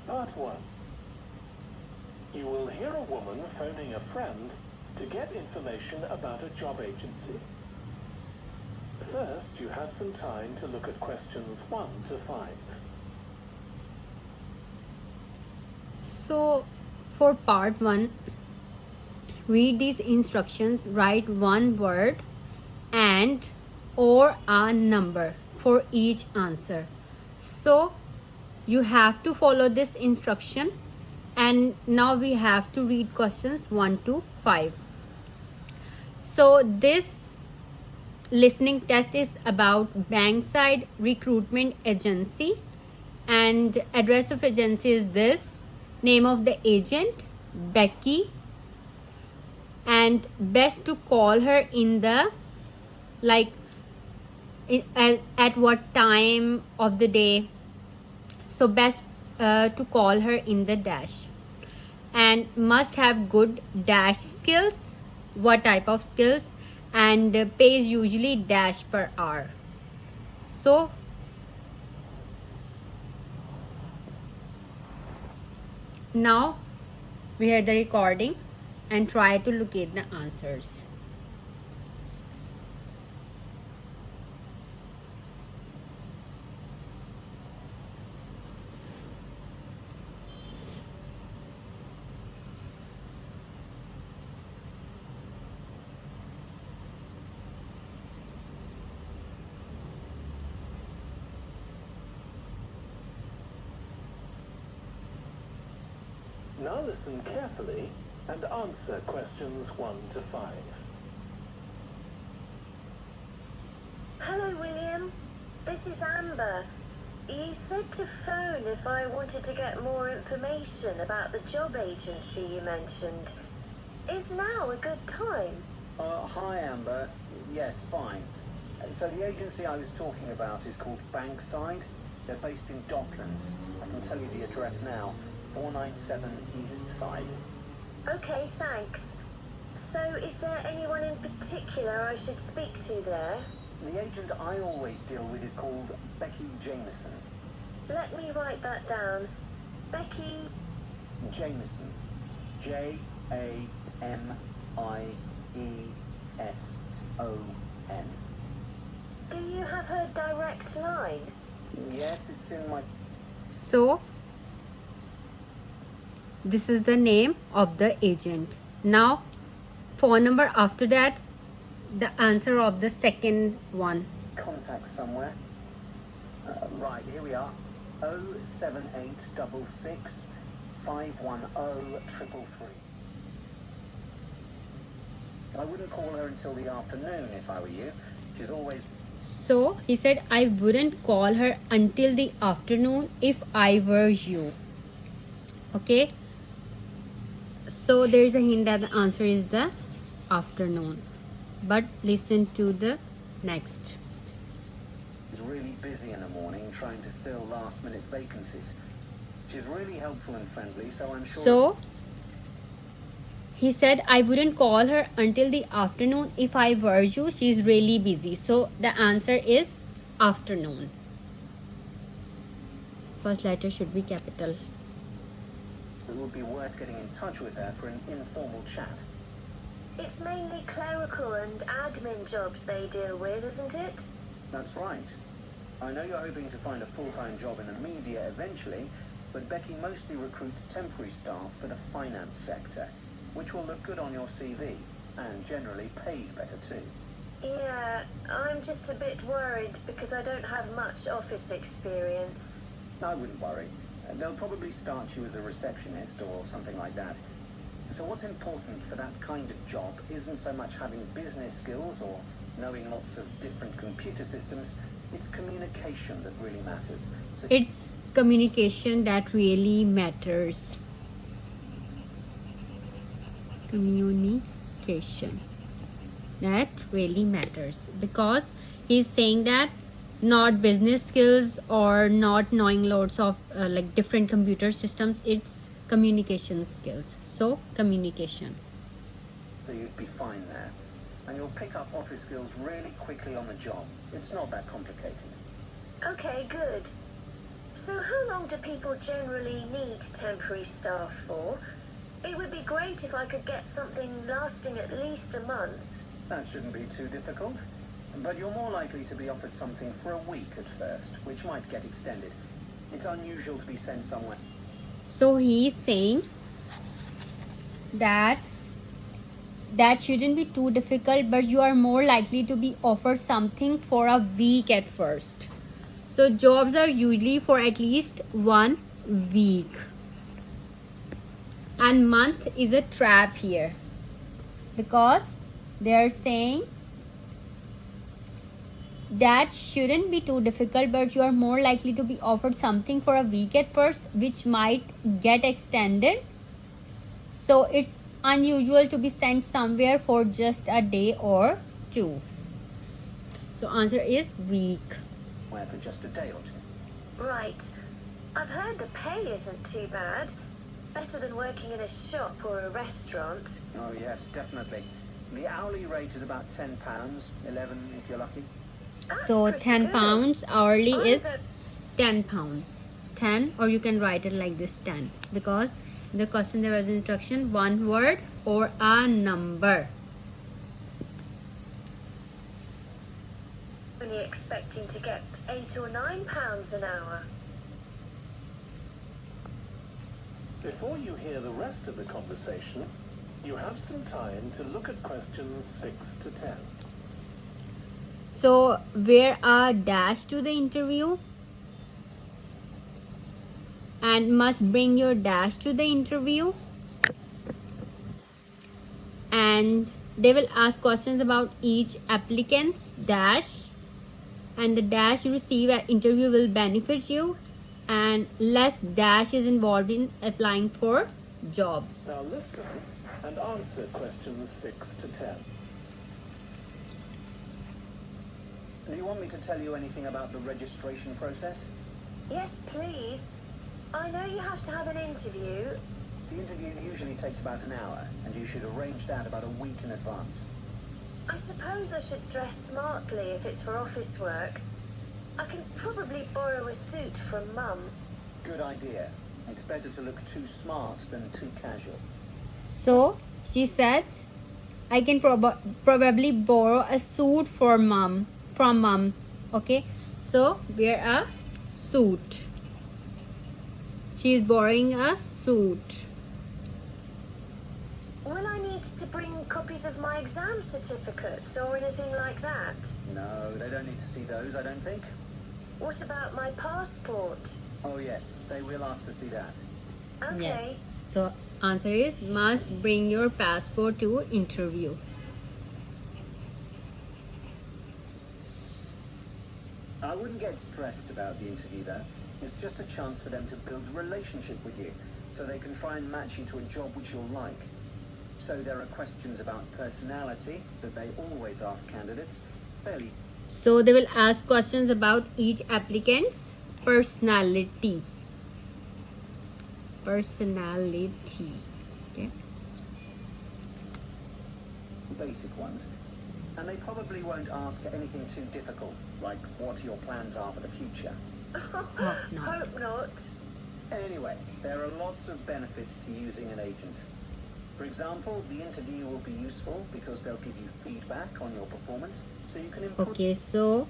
Part 1. You will hear a woman phoning a friend to get information about a job agency. First, you have some time to look at questions 1 to 5. So, for part 1, read these instructions, write one word and or a number for each answer. So, you have to follow this instruction, and now we have to read questions 1 to 5. So, this listening test is about Bankside Recruitment Agency, and address of agency is this, name of the agent Becky, and best to call her in the at what time of the day. So best to call her in the dash, and must have good dash skills. What type of skills? And pays usually dash per hour. So now we hear the recording and try to locate the answers. Now listen carefully and answer questions 1 to 5. Hello, William. This is Amber. You said to phone if I wanted to get more information about the job agency you mentioned. Is now a good time? Hi, Amber. Yes, fine. So the agency I was talking about is called Bankside. They're based in Docklands. I can tell you the address now. 497 East Side. Okay, thanks. So is there anyone in particular I should speak to there? The agent I always deal with is called Becky Jameson. Let me write that down. Becky Jameson. Jamieson. Do you have her direct line? Yes, it's in my... So this is the name of the agent. Now phone number after that, the answer of the second one. Contact somewhere. Right, here we are. 07866 510 333. I wouldn't call her until the afternoon if I were you. She's always... So he said, I wouldn't call her until the afternoon if I were you. Okay. So there is a hint that the answer is the afternoon. But listen to the next. She's really busy in the morning trying to fill last-minute vacancies. She's really helpful and friendly, so I'm sure... So he said, I wouldn't call her until the afternoon if I were you. She's really busy. So the answer is afternoon. First letter should be capital. It would be worth getting in touch with her for an informal chat. It's mainly clerical and admin jobs they deal with, isn't it? That's right. I know you're hoping to find a full-time job in the media eventually, but Becky mostly recruits temporary staff for the finance sector, which will look good on your CV and generally pays better too. Yeah, I'm just a bit worried because I don't have much office experience. I wouldn't worry. They'll probably start you as a receptionist or something like that. So what's important for that kind of job isn't so much having business skills or knowing lots of different computer systems. It's communication that really matters. So It's communication that really matters. Communication that really matters, because he's saying that not business skills or not knowing lots of different computer systems, it's communication skills. So communication. So you'd be fine there. And you'll pick up office skills really quickly on the job. It's not that complicated. Okay, good. So how long do people generally need temporary staff for? It would be great if I could get something lasting at least a month. That shouldn't be too difficult. But you're more likely to be offered something for a week at first, which might get extended. It's unusual to be sent somewhere. So he's saying that shouldn't be too difficult, but you are more likely to be offered something for a week at first. So jobs are usually for at least 1 week. And month is a trap here, because they are saying that shouldn't be too difficult, but you are more likely to be offered something for a week at first, which might get extended. So it's unusual to be sent somewhere for just a day or two. So answer is week. For just a day or two. Right. I've heard the pay isn't too bad. Better than working in a shop or a restaurant. Oh yes, definitely. The hourly rate is about £10, 11 if you're lucky. That's So pretty 10 good. pounds hourly I is was at- 10 pounds. 10, or you can write it like this, 10, because in the question there was instruction, one word or a number. Only expecting to get £8 or £9 an hour. Before you hear the rest of the conversation, you have some time to look at questions 6 to 10. So wear a dash to the interview and must bring your dash to the interview, and they will ask questions about each applicant's dash, and the dash you receive at interview will benefit you, and less dash is involved in applying for jobs. Now listen and answer questions 6 to 10. Do you want me to tell you anything about the registration process? Yes, please. I know you have to have an interview. The interview usually takes about an hour, and you should arrange that about a week in advance. I suppose I should dress smartly if it's for office work. I can probably borrow a suit from Mum. Good idea. It's better to look too smart than too casual. So she said, I can probably borrow a suit from mom. Okay, so wear a suit. She is borrowing a suit. Will I need to bring copies of my exam certificates or anything like that? No, they don't need to see those, I don't think. What about my passport? Oh yes, they will ask to see that. Okay. Yes. So answer is must bring your passport to interview. I wouldn't get stressed about the interview though. It's just a chance for them to build a relationship with you, so they can try and match you to a job which you'll like. So there are questions about personality that they always ask candidates. Fairly. So they will ask questions about each applicant's personality. Personality. Okay. Basic ones. And they probably won't ask anything too difficult, like what your plans are for the future. Oh, no. Hope not. Anyway, there are lots of benefits to using an agent. For example, the interview will be useful because they'll give you feedback on your performance, so you can improve. Okay, so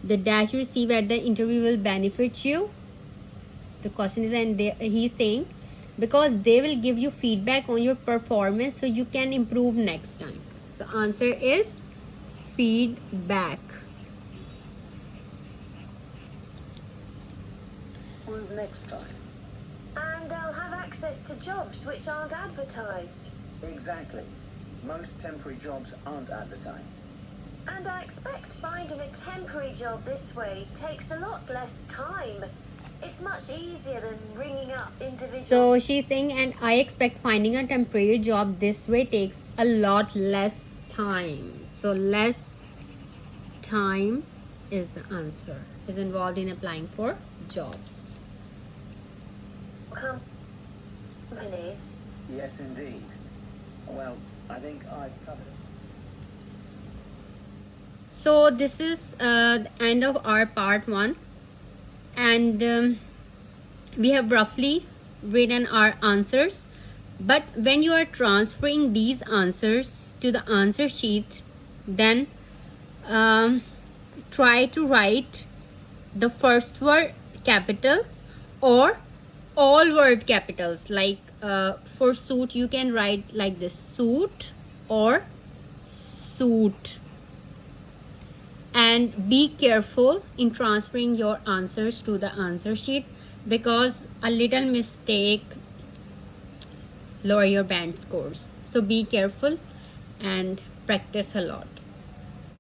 the dash you receive at the interview will benefit you. The question is, and he's saying, because they will give you feedback on your performance so you can improve next time. So answer is feedback. Improve next time. And they'll have access to jobs which aren't advertised. Exactly. Most temporary jobs aren't advertised. And I expect finding a temporary job this way takes a lot less time. It's much easier than ringing up individual... So she's saying, and I expect finding a temporary job this way takes a lot less time. So less time is the answer. Is involved in applying for jobs. companies. Yes, indeed. Well, I think I've covered it. So this is the end of our part 1, and we have roughly written our answers, but when you are transferring these answers to the answer sheet, then try to write the first word capital or all word capitals. Like for suit, you can write like this, suit or suit. And be careful in transferring your answers to the answer sheet, because a little mistake lower your band scores. So be careful and practice a lot.